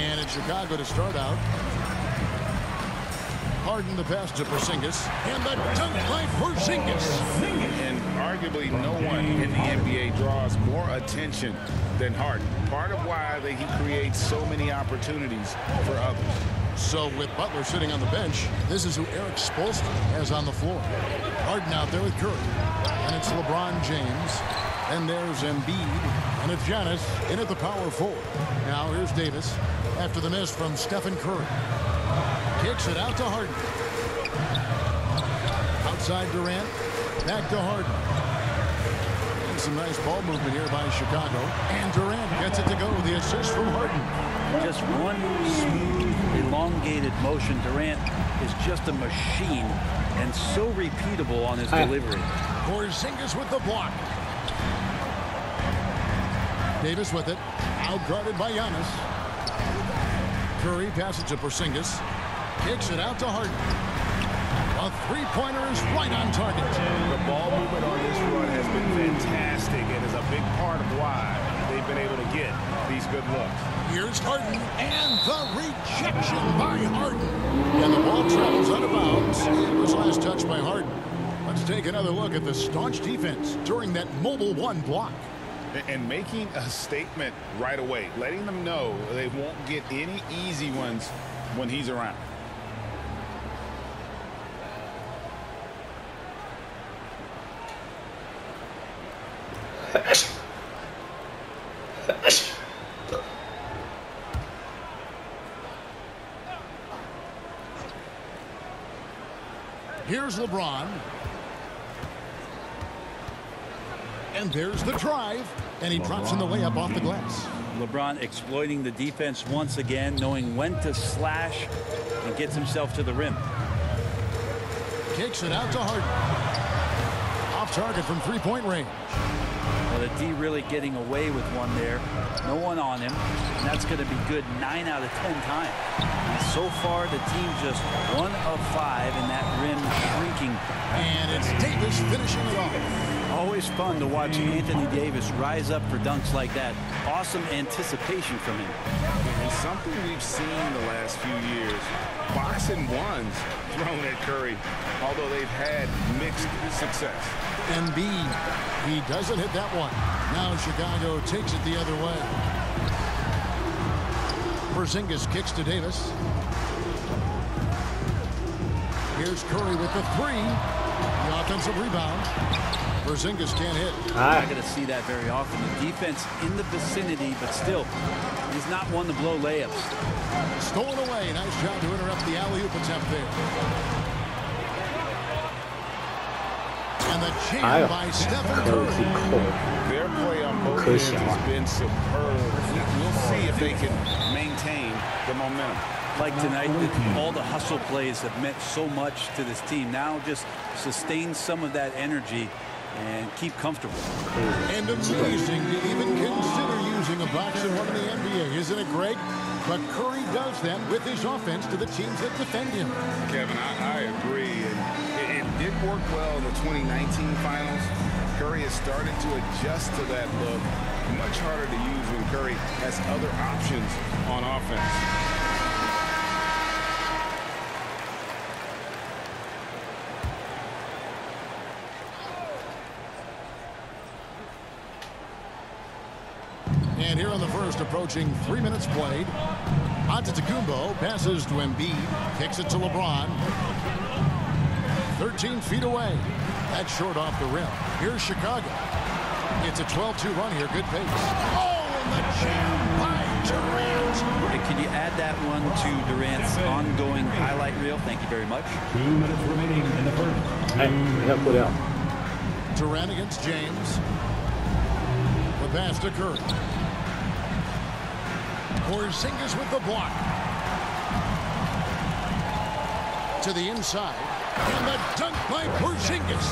And it's Chicago to start out. Harden the pass to Porzingis. And the dunk by Porzingis. And arguably no one in the NBA draws more attention than Harden. Part of why he creates so many opportunities for others. So with Butler sitting on the bench, this is who Eric Spoelstra has on the floor. Harden out there with Curry. And it's LeBron James. And there's Embiid. And it's Giannis in at the power forward. Now here's Davis after the miss from Stephen Curry. Kicks it out to Harden. Outside Durant. Back to Harden. And some nice ball movement here by Chicago. And Durant gets it to go. The assist from Harden. Just one smooth, elongated motion. Durant is just a machine and so repeatable on his delivery. Porzingis with the block. Davis with it. Out-guarded by Giannis. Curry passes to Porzingis. Kicks it out to Harden. A three-pointer is right on target. The ball movement on this run has been fantastic and is a big part of why they've been able to get these good looks. Here's Harden, and the rejection by Harden. And the ball travels out of bounds. It was last touched by Harden. Let's take another look at the staunch defense during that mobile one block. And making a statement right away, letting them know they won't get any easy ones when he's around. Here's LeBron. And there's the drive. And he drops in the layup off the glass. LeBron exploiting the defense once again, knowing when to slash, and gets himself to the rim. Kicks it out to Harden. Off target from three-point range. Well, the D really getting away with one there. No one on him. And that's going to be good 9 out of 10 times. And so far, the team just 1 of 5 in that rim shrinking. And it's Davis finishing it off. Always fun to watch Anthony Davis rise up for dunks like that. Awesome anticipation from him. And something we've seen the last few years, boxing ones thrown at Curry, although they've had mixed success. Embiid, he doesn't hit that one. Now Chicago takes it the other way. Porzingis kicks to Davis. Here's Curry with the three. The offensive rebound. Porzingis can't hit. Not going to see that very often. The defense in the vicinity, but still, he's not one to blow layups. Stolen away. Nice job to interrupt the alley-oop attempt there. And the jam by Stephen Curry. Their play on both ends has been superb. We'll see if they can maintain the momentum. Like tonight, all the hustle plays have meant so much to this team. Now just sustain some of that energy and keep comfortable. And amazing to even consider using a box in one in the NBA, isn't it, Greg? But Curry does that with his offense to the teams that defend him. Kevin, I agree. And it did work well in the 2019 finals. Curry has started to adjust to that look. Much harder to use when Curry has other options on offense. And here in the first, approaching 3 minutes played. Antetokounmpo passes to Embiid. Kicks it to LeBron. 13 feet away. That's short off the rim. Here's Chicago. It's a 12-2 run here. Good pace. Oh, and the jam by Durant. And can you add that one to Durant's ongoing highlight reel? Thank you very much. 2 minutes remaining in the first. Durant against James. The pass to Curry. Porzingis with the block. To the inside. And the dunk by Porzingis.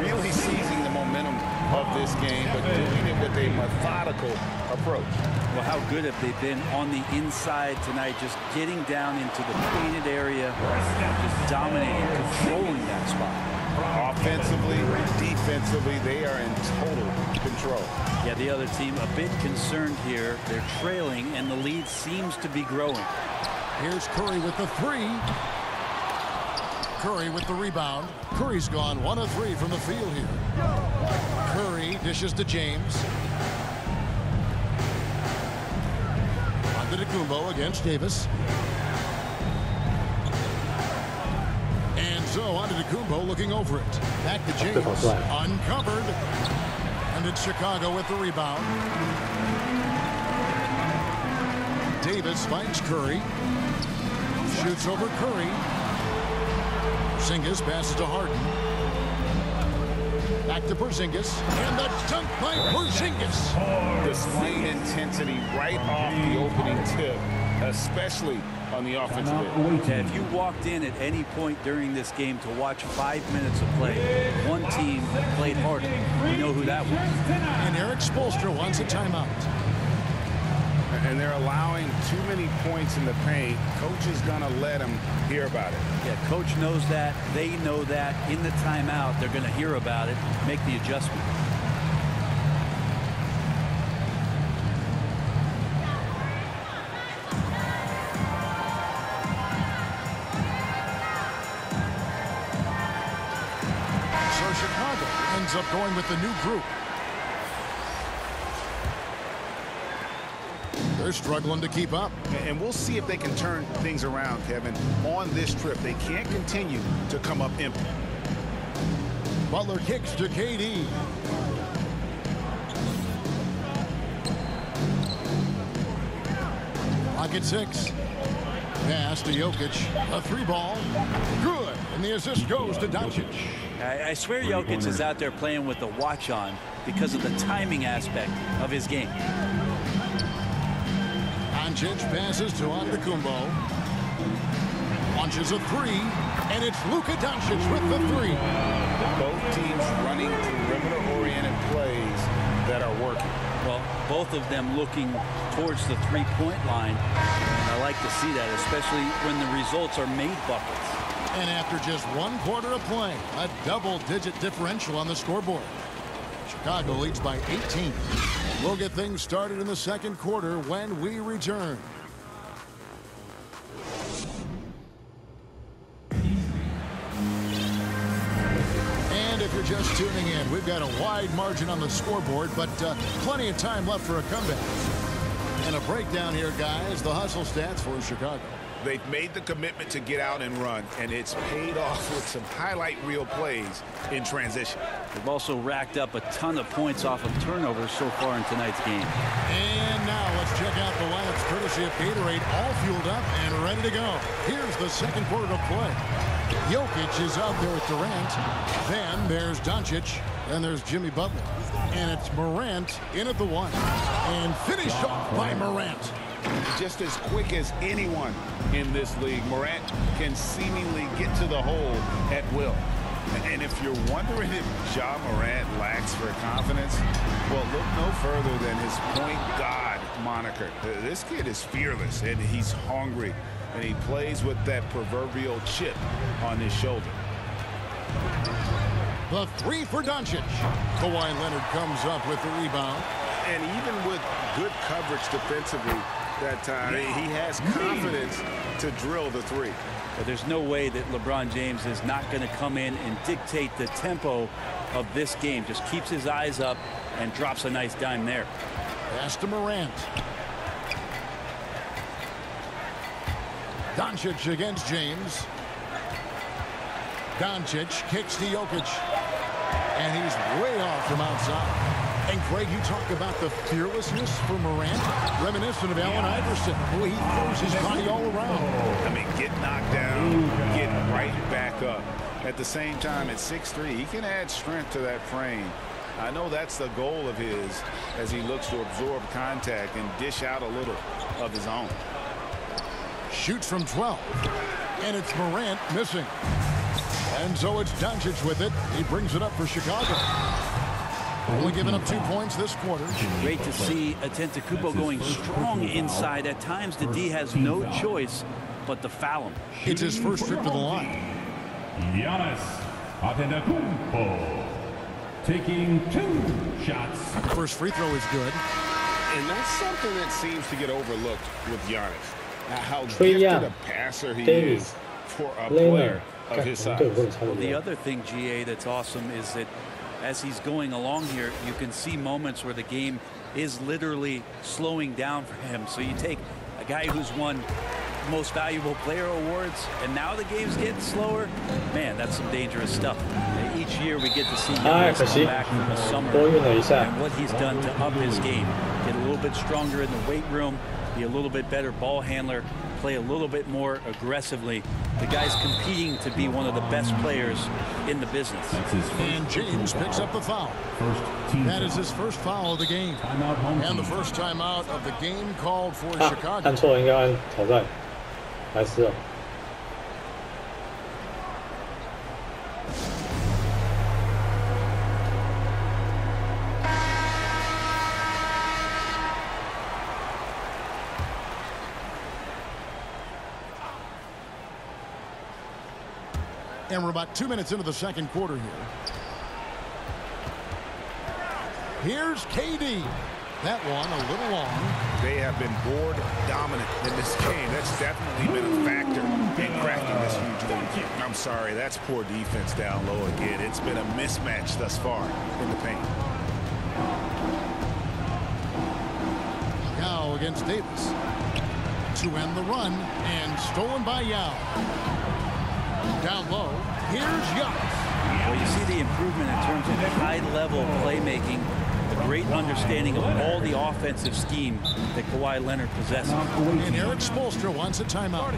Really seizing the momentum of this game, but doing it with a methodical approach. Well, how good have they been on the inside tonight, just getting down into the painted area, just dominating, controlling that spot. Offensively, defensively, they are in total control. Yeah, the other team a bit concerned here. They're trailing, and the lead seems to be growing. Here's Curry with the three. Curry with the rebound. Curry's gone 1 of 3 from the field here. Curry dishes to James. Antetokounmpo against Davis. And so Antetokounmpo looking over it. Back to James. Uncovered. And it's Chicago with the rebound. Davis finds Curry. Shoots over Curry. Porzingis passes to Harden. Back to Porzingis. And the dunk by Porzingis. Displaying intensity right off the opening tip, especially on the offensive end. Yeah, if you walked in at any point during this game to watch 5 minutes of play, one team played harder. You know who that was. And Eric Spoelstra wants a timeout. And they're allowing too many points in the paint. Coach is going to let them hear about it. Yeah, coach knows that. They know that. In the timeout, they're going to hear about it, make the adjustment. So Chicago ends up going with the new group. They're struggling to keep up. And we'll see if they can turn things around, Kevin. On this trip, they can't continue to come up empty. Butler kicks to KD. Pocket 6. Pass to Jokic. A 3-ball. Good. And the assist goes to Doncic. I swear Jokic is out there playing with the watch on because of the timing aspect of his game. Doncic passes to Antetokounmpo. Launches a 3, and it's Luka Doncic with the 3. Both teams running perimeter-oriented plays that are working. Well, both of them looking towards the three-point line. And I like to see that, especially when the results are made buckets. And after just 1 quarter of play, a double-digit differential on the scoreboard. Chicago leads by 18. We'll get things started in the second quarter when we return. And if you're just tuning in, we've got a wide margin on the scoreboard, but plenty of time left for a comeback. And a breakdown here, guys. The hustle stats for Chicago. They've made the commitment to get out and run, and it's paid off with some highlight reel plays in transition. They've also racked up a ton of points off of turnovers so far in tonight's game. And now let's check out the lineups courtesy of Gatorade, all fueled up and ready to go. Here's the second quarter of play. Jokic is out there with Durant. Then there's Doncic. Then there's Jimmy Butler. And it's Morant in at the 1. And finished off by Morant. Just as quick as anyone in this league, Morant can seemingly get to the hole at will. And if you're wondering if Ja Morant lacks for confidence, well, look no further than his point guard moniker. This kid is fearless, and he's hungry, and he plays with that proverbial chip on his shoulder. The 3 for Doncic. Kawhi Leonard comes up with the rebound. And even with good coverage defensively that time, he has confidence to drill the 3. But there's no way that LeBron James is not going to come in and dictate the tempo of this game. Just keeps his eyes up and drops a nice dime there. Pass to Morant. Doncic against James. Doncic kicks to Jokic. And he's way off from outside. And Greg, you talk about the fearlessness for Morant, reminiscent of Allen Iverson. Boy, he throws his body all around. I mean, get knocked down, get right back up. At the same time, at 6'3", he can add strength to that frame. I know that's the goal of his as he looks to absorb contact and dish out a little of his own. Shoots from 12. And it's Morant missing. And so it's Doncic with it. He brings it up for Chicago. Only giving up 2 points this quarter. Great to see Antetokounmpo going strong inside. At times, the D has no choice but to foul him. It's his first trip to the line. Giannis Antetokounmpo, taking 2 shots. The first free throw is good. And that's something that seems to get overlooked with Giannis. How Trey gifted Young, a passer he Davis, is for a Leonard. player of his size. Well, the other thing, GA, that's awesome is that as he's going along here, you can see moments where the game is literally slowing down for him. So you take a guy who's won most valuable player awards, and now the game's getting slower. Man, that's some dangerous stuff. Each year we get to see Giannis come back from the summer and what he's done to up his game. Get a little bit stronger in the weight room, be a little bit better ball handler, play a little bit more aggressively. The guy's competing to be one of the best players in the business. And James picks up the foul. That is his first foul of the game. And the first timeout of the game called for Chicago. 按错了，应该按挑战。莱斯了。And we're about 2 minutes into the second quarter here. Here's KD. That one a little long. They have been board dominant in this game. That's definitely been a factor in cracking this huge lead. I'm sorry, that's poor defense down low again. It's been a mismatch thus far in the paint. Yao against Davis. To end the run, and stolen by Yao. Down low, here's Giannis. Well, you see the improvement in terms of high-level playmaking, the great understanding of all the offensive scheme that Kawhi Leonard possesses. And Eric Spoelstra wants a timeout.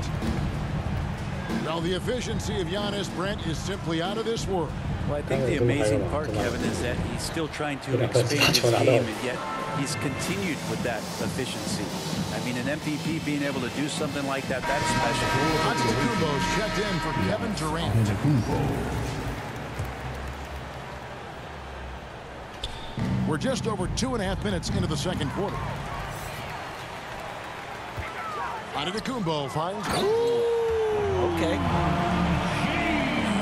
Well, the efficiency of Giannis, Brent, is simply out of this world. Well, I think the amazing part, Kevin, is that he's still trying to expand his game, and yet he's continued with that efficiency. I mean, an MVP being able to do something like that, that's special. Antetokounmpo's checked in for Kevin Durant. We're just over 2.5 minutes into the second quarter. Antetokounmpo finds. Okay.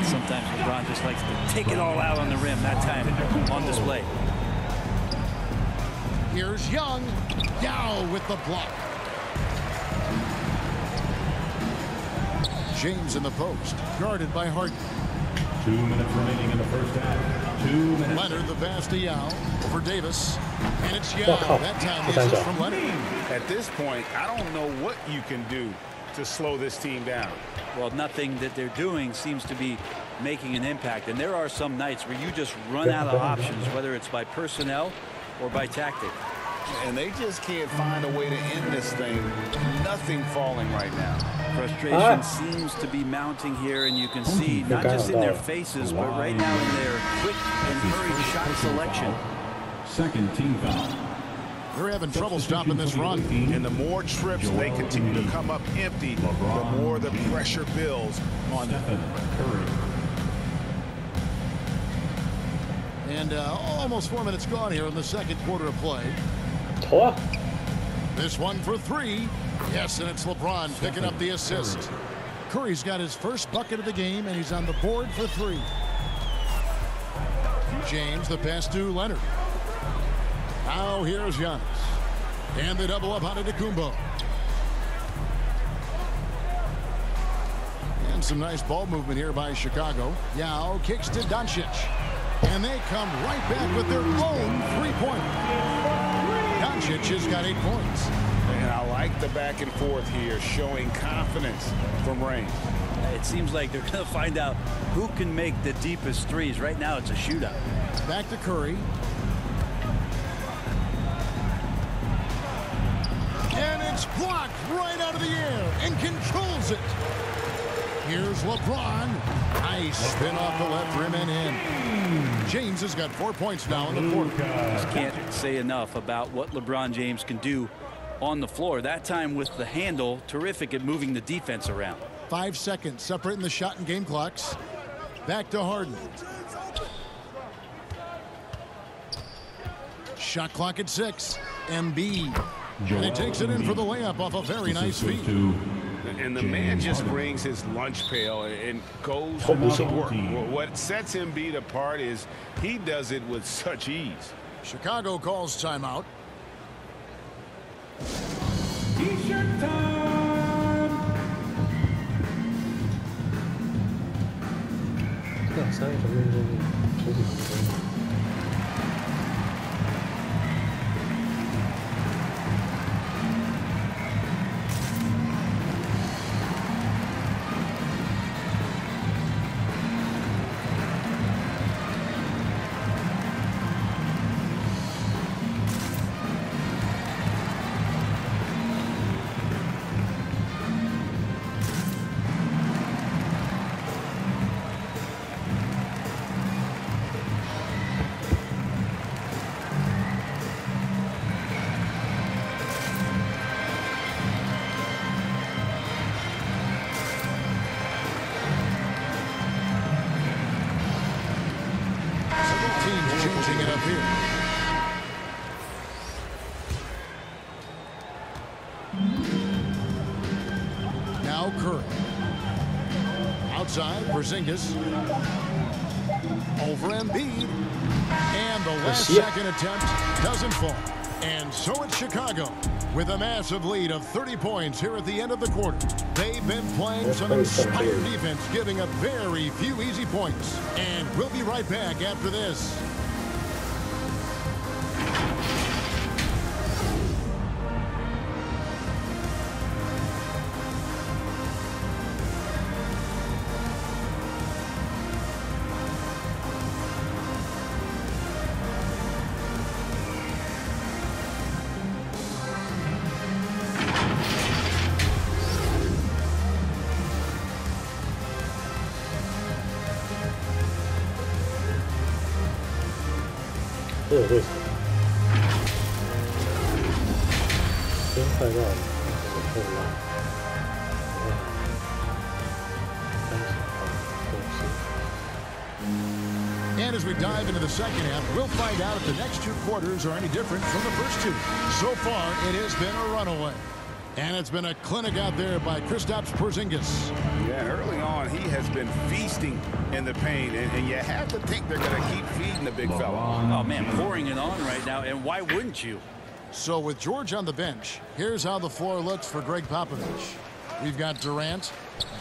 Sometimes LeBron just likes to take it all out on the rim. That time on display. Here's Young. Yao with the block. James in the post, guarded by Harden. 2 minutes remaining in the first half. 2 minutes. Leonard, the pass to Yao over Davis. And it's Yao. That time the assist from Leonard. At this point, I don't know what you can do to slow this team down. Well, nothing that they're doing seems to be making an impact. And there are some nights where you just run out of options, whether it's by personnel or by tactic. And they just can't find a way to end this thing. Nothing falling right now. Frustration seems to be mounting here, and you can see not just in their faces, but right now in their quick and hurried shot selection. Second team foul. They're having trouble stopping this run. And the more trips they continue to come up empty, the more the pressure builds on them. And almost 4 minutes gone here in the second quarter of play. This one for three. Yes, and it's LeBron picking up the assist. Curry's got his first bucket of the game, and he's on the board for three. James, the pass to Leonard. Now here's Giannis. And the double up on Antetokounmpo. And some nice ball movement here by Chicago. Yao kicks to Doncic. And they come right back with their own three-pointer. Doncic has got 8 points. And I like the back and forth here, showing confidence from Reigns. It seems like they're going to find out who can make the deepest threes. Right now, it's a shootout. Back to Curry. And it's blocked right out of the air and controls it. Here's LeBron. Nice spin off the left rim and in. James has got 4 points now in the fourth. Just can't say enough about what LeBron James can do on the floor. That time with the handle, terrific at moving the defense around. 5 seconds separating the shot and game clocks. Back to Harden. Shot clock at 6. Embiid. And he takes it in for the layup off a very nice feed. And the man just brings his lunch pail and goes to work. What sets Embiid apart is he does it with such ease. Chicago calls timeout. T-shirt time. Changing it up here. Now Curry. Outside, Porzingis. Over Embiid. And the last second attempt doesn't fall. And so it's Chicago with a massive lead of 30 points here at the end of the quarter. They've been playing some inspired defense, giving up very few easy points. And we'll be right back after this. And as we dive into the second half, we'll find out if the next two quarters are any different from the first two. So far, it has been a runaway. And it's been a clinic out there by Kristaps Porzingis. Yeah, early on, he has been feasting in the paint, and you have to think they're going to keep feeding the big fella. Oh, man, pouring it on right now, and why wouldn't you? So with George on the bench, here's how the floor looks for Greg Popovich. We've got Durant.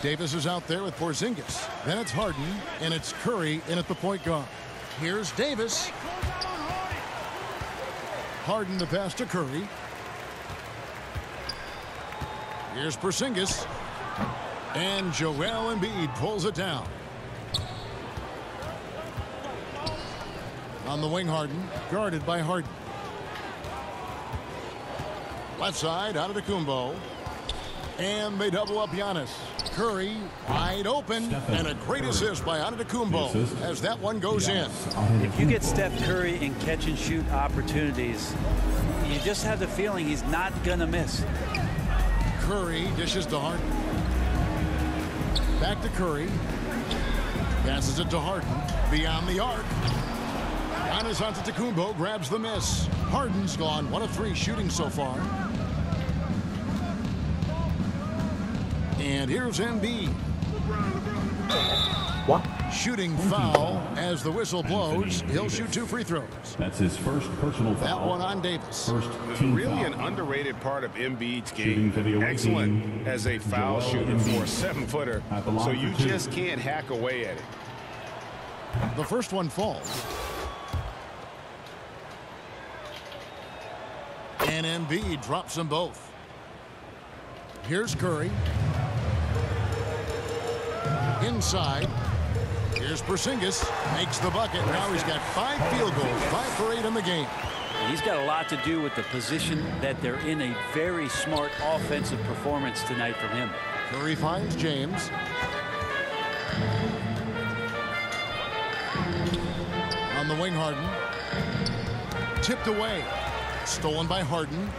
Davis is out there with Porzingis. Then it's Harden, and it's Curry in at the point guard. Here's Davis. Harden the pass to Curry. Here's Porzingis. And Joel Embiid pulls it down. On the wing, Harden, guarded by Harden. Left side, Antetokounmpo. And they double up Giannis. Curry wide open, and a great assist by Antetokounmpo as that one goes in. If you get Steph Curry in catch-and-shoot opportunities, you just have the feeling he's not going to miss. Curry dishes to Harden. Back to Curry. Passes it to Harden. Beyond the arc. Giannis Antetokounmpo grabs the miss. Harden's gone 1 of 3 shooting so far. And here's Embiid. What? Shooting foul as the whistle blows. He'll shoot 2 free throws. That's his first personal foul. That one on Davis. First team Really foul. an underrated part of Embiid's Shooting game. for the away Excellent team, as a foul Joel shooter for a Embiid. 7-footer. At the line So you for 2. just can't hack away at it. The first one falls. And Embiid drops them both. Here's Curry. Inside. Here's Porzingis. Makes the bucket. Now he's got 5 field goals. 5 for 8 in the game. He's got a lot to do with the position that they're in. A very smart offensive performance tonight from him. Curry finds James. On the wing, Harden. Tipped away. Stolen by Harden.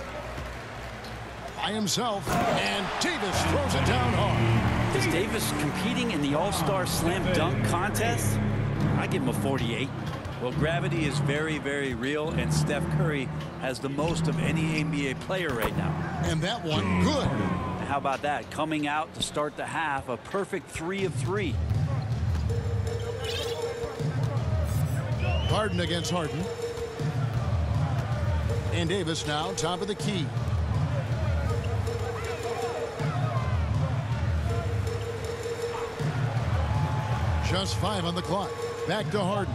By himself. And Davis throws it down hard. Is Davis competing in the All-Star Slam Dunk contest? I give him a 48. Well, gravity is very, very real, and Steph Curry has the most of any NBA player right now. And that one good. how about that? Coming out to start the half, a perfect 3 of 3. Harden against Harden. And Davis now top of the key. Just 5 on the clock. Back to Harden.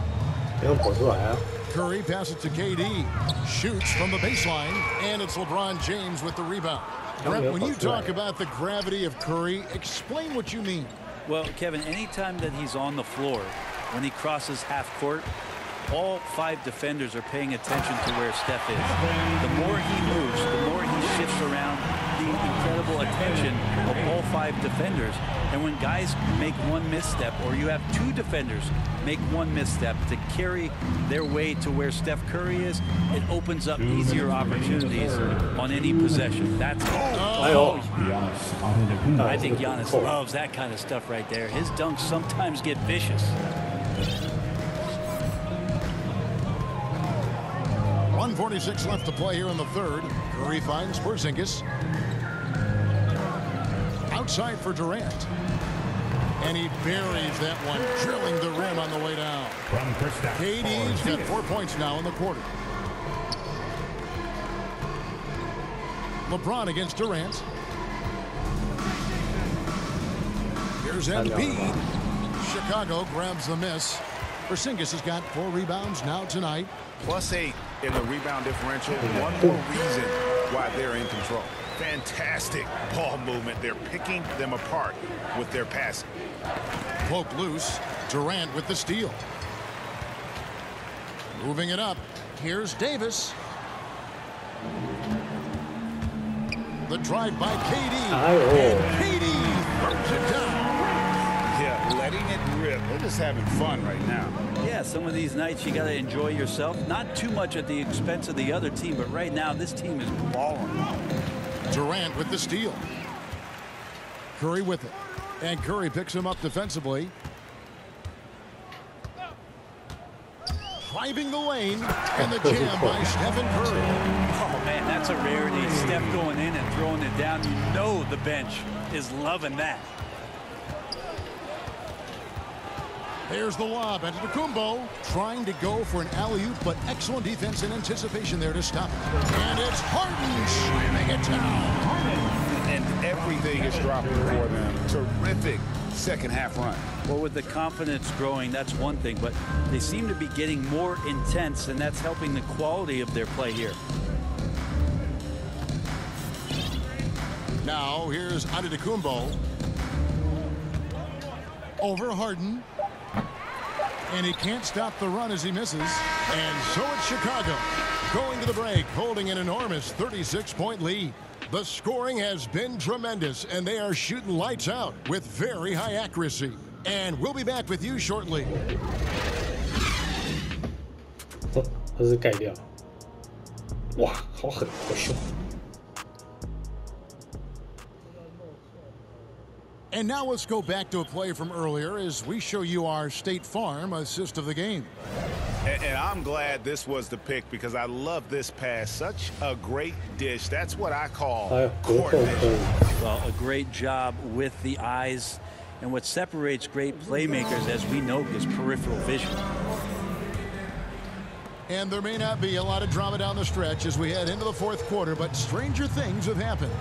不用跑出来啊！ Curry passes to KD. Shoots from the baseline. And it's LeBron James with the rebound. Brett, when you talk about the gravity of Curry, explain what you mean. Well, Kevin, anytime that he's on the floor, when he crosses half court, all 5 defenders are paying attention to where Steph is. The more he moves, the more he shifts around, the incredible attention of all 5 defenders. And when guys make one misstep, or you have 2 defenders make one misstep to carry their way to where Steph Curry is, it opens up easier opportunities on any possession. That's I think Giannis loves that kind of stuff right there. His dunks sometimes get vicious. 1:46 left to play here in the third. Curry finds Porzingis. Outside for Durant. And he buries that one, drilling the rim on the way down. KD's got 4 points now in the quarter. LeBron against Durant. Here's Embiid. Chicago grabs the miss. Porzingis has got 4 rebounds now tonight. +8 in the rebound differential. One more reason why they're in control. Fantastic ball movement. They're picking them apart with their passing. Poke loose. Durant with the steal. Moving it up. Here's Davis. The drive by KD. And KD throws it down. Yeah, letting it rip. They're just having fun right now. Yeah, some of these nights you got to enjoy yourself. Not too much at the expense of the other team, but right now this team is balling. Durant with the steal. Curry with it. And Curry picks him up defensively. Driving the lane. And the jam by Stephen Curry. Oh, man, that's a rarity. Steph going in and throwing it down. You know the bench is loving that. There's the lob. Antetokounmpo trying to go for an alley-oop, but excellent defense and anticipation there to stop it. And it's Harden slamming it down. And everything is dropping for them. Terrific second half run. Well, with the confidence growing, that's one thing, but they seem to be getting more intense, and that's helping the quality of their play here. Now here's Antetokounmpo. Over Harden. And he can't stop the run as he misses. And so it's Chicago going to the break, holding an enormous 36-point lead. The scoring has been tremendous, and they are shooting lights out with very high accuracy. And we'll be back with you shortly. 这是盖掉。哇，好狠，好凶。 And now let's go back to a play from earlier as we show you our State Farm assist of the game. And I'm glad this was the pick because I love this pass. Such a great dish. That's what I call coordination. Well, a great job with the eyes. And what separates great playmakers, as we know, is peripheral vision. And there may not be a lot of drama down the stretch as we head into the fourth quarter, but stranger things have happened.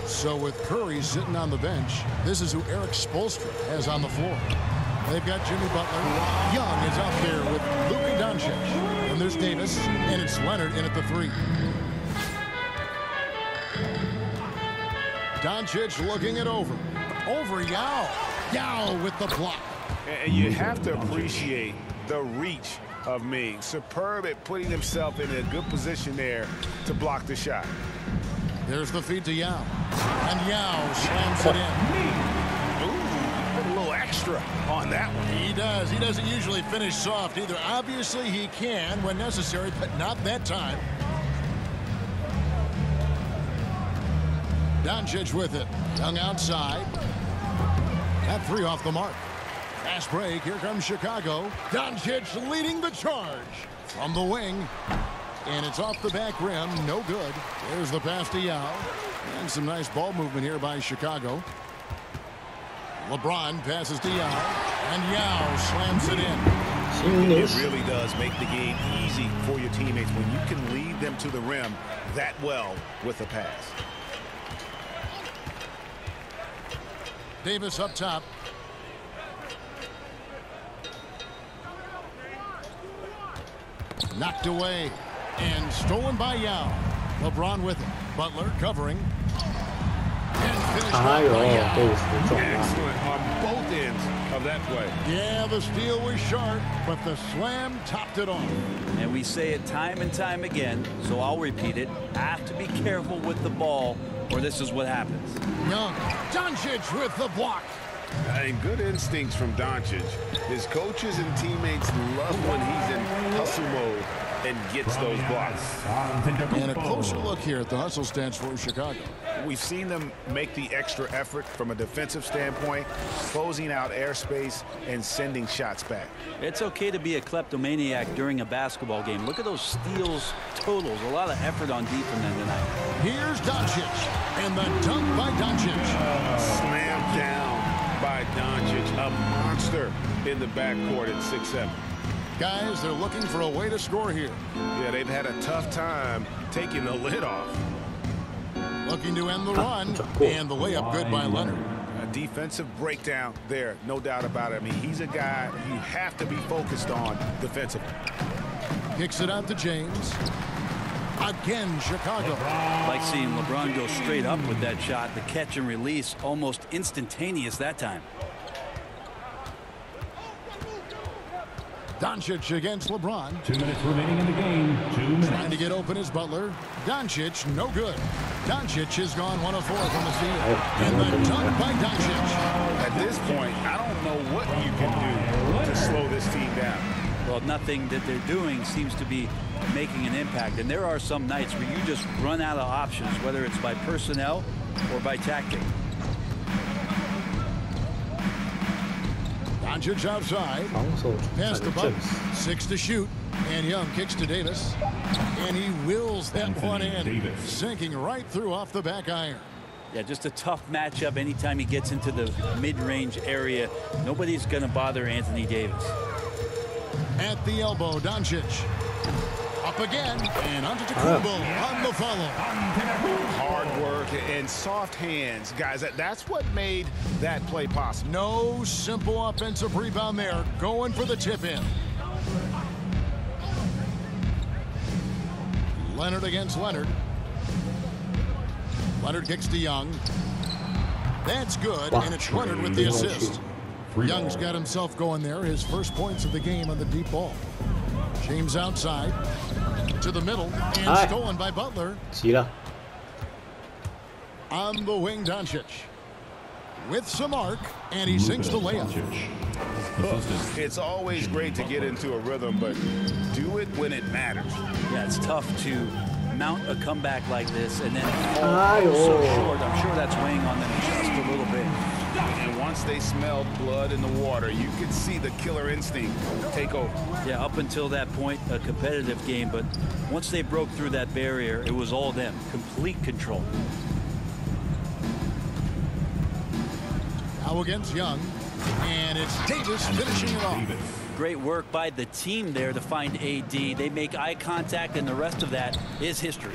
So with Curry sitting on the bench, this is who Eric Spoelstra has on the floor. They've got Jimmy Butler. Young is out there with Luka Doncic. And there's Davis, and it's Leonard in at the 3. Doncic looking it over. Over Yao. Yao with the block. And you have to appreciate the reach of Ming. Superb at putting himself in a good position there to block the shot. There's the feed to Yao. And Yao slams it in. Ooh, put a little extra on that one. He does. He doesn't usually finish soft either. Obviously, he can when necessary, but not that time. Doncic with it. Young outside. That 3 off the mark. Fast break. Here comes Chicago. Doncic leading the charge from the wing. And it's off the back rim. No good. There's the pass to Yao. And some nice ball movement here by Chicago. LeBron passes to Yao, and Yao slams it in. It really does make the game easy for your teammates when you can lead them to the rim that well with a pass. Davis up top. Knocked away and stolen by Yao. LeBron with it. Butler covering. And finished off by Yao. Excellent on both ends of that play. Yeah, the steal was sharp, but the slam topped it off. And we say it time and time again, so I'll repeat it. Have to be careful with the ball, or this is what happens. Young. Doncic with the block. And good instincts from Doncic. His coaches and teammates love when he's in hustle mode and gets those blocks. And a closer look here at the hustle stats for Chicago. We've seen them make the extra effort from a defensive standpoint, closing out airspace and sending shots back. It's okay to be a kleptomaniac during a basketball game. Look at those steals totals. A lot of effort on D from them tonight. Here's Doncic. And the dunk by Doncic. Slammed down by Doncic. A monster in the backcourt at 6'7". Guys, they're looking for a way to score here. Yeah, they've had a tough time taking the lid off. Looking to end the run, and the layup good by Leonard. A defensive breakdown there, no doubt about it. I mean, he's a guy you have to be focused on defensively. Kicks it out to James. Again, Chicago. Like seeing LeBron go straight up with that shot. The catch and release almost instantaneous that time. Doncic against LeBron. 2 minutes remaining in the game. 2 minutes. Trying to get open is Butler. Doncic, no good. Doncic has gone 1 of 4 from the field. And the dunk by Doncic. At this point, I don't know what you can do to slow this team down. Well, nothing that they're doing seems to be making an impact. And there are some nights where you just run out of options, whether it's by personnel or by tactic. Doncic outside. Pass to Butler. 6 to shoot. And Young kicks to Davis. And he wills that one in. Sinking right through off the back iron. Yeah, just a tough matchup anytime he gets into the mid-range area. Nobody's going to bother Anthony Davis. At the elbow, Doncic. Up again. And Antetokounmpo on the follow. Hard work and soft hands. Guys, that's what made that play possible. No simple offensive rebound there. Going for the tip-in. Leonard against Leonard. Leonard kicks to Young. That's good, and it's Leonard with the assist. Young's got himself going there. His first points of the game on the deep ball. James outside. To the middle, and stolen by Butler. On the wing, Doncic. With some arc, and he sinks the layup. It's always great to get into a rhythm, but do it when it matters. Yeah, it's tough to mount a comeback like this and then fall so short. I'm sure that's weighing on them just a little bit. And once they smelled blood in the water, you could see the killer instinct take over. Yeah, up until that point, a competitive game, but once they broke through that barrier, it was all them. Complete control. Now against Young, and it's Davis finishing it off. Great work by the team there to find AD. They make eye contact, and the rest of that is history.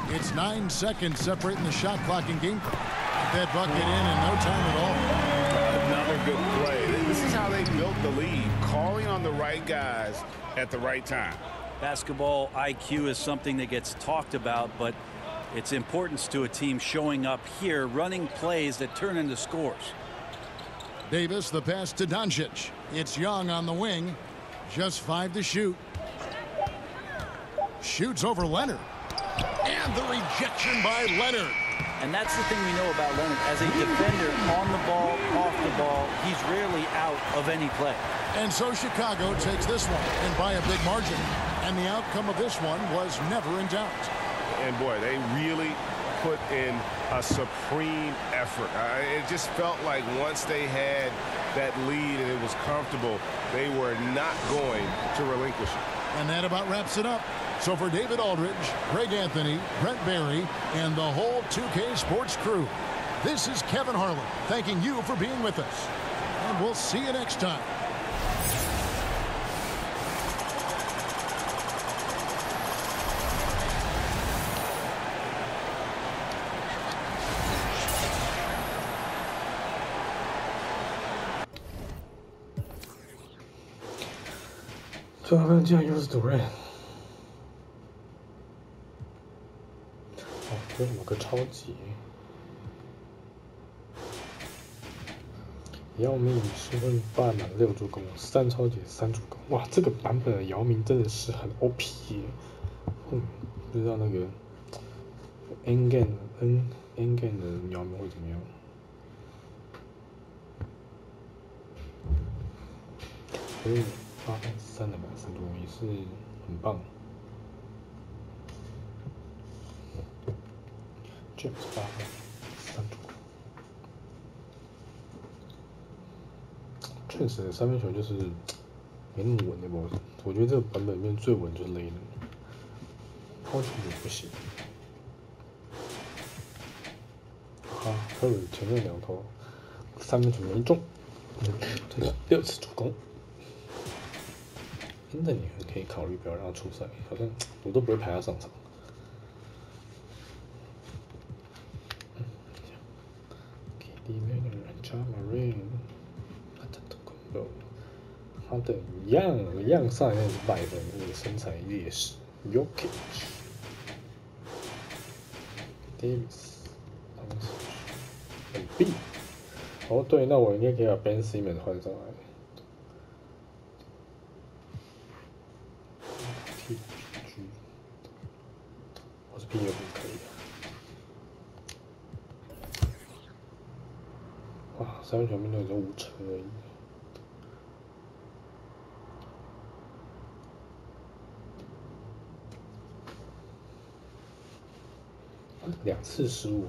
It's 9 seconds separating the shot clock and game. That bucket in no time at all. Another good play. This is how they built the lead, calling on the right guys at the right time. Basketball IQ is something that gets talked about, but its importance to a team showing up here, running plays that turn into scores. Davis, the pass to Doncic. It's Young on the wing. Just 5 to shoot. Shoots over Leonard. And the rejection by Leonard. And that's the thing we know about Leonard. As a defender, on the ball, off the ball, he's rarely out of any play. And so Chicago takes this one, and by a big margin. And the outcome of this one was never in doubt. And boy, they really put in a supreme effort. It just felt like once they had that lead and it was comfortable, they were not going to relinquish it. And that about wraps it up. So for David Aldridge, Greg Anthony, Brent Barry, and the whole 2K Sports crew, this is Kevin Harlan thanking you for being with us. And we'll see you next time.最后分竟然又是主任。哦，这有个超级。姚明10分8篮6助攻，3超级3助攻。哇，这个版本的姚明真的是很 OP 耶。不知道那个 N game 的姚明会怎么样？8分3篮板3助攻也是很棒。James 8分3助攻。确实，三分球就是没那么稳的吧？我觉得这个版本里面最稳就是雷能，抛球也不行。哈，科里前面2投三分球没中，这个6次助攻。真的，你可以考虑不要让他出赛，好像我都不会排他上场。KD、Jamarine、他的一样上一100分，那个身材劣势 Jokic、Davis、很 B。哦，对，那我应该可以把 Ben Simmons 换上来。TPG， 我是 P 也不可以的。哇，三分球命中率只有5成而已。2次失误。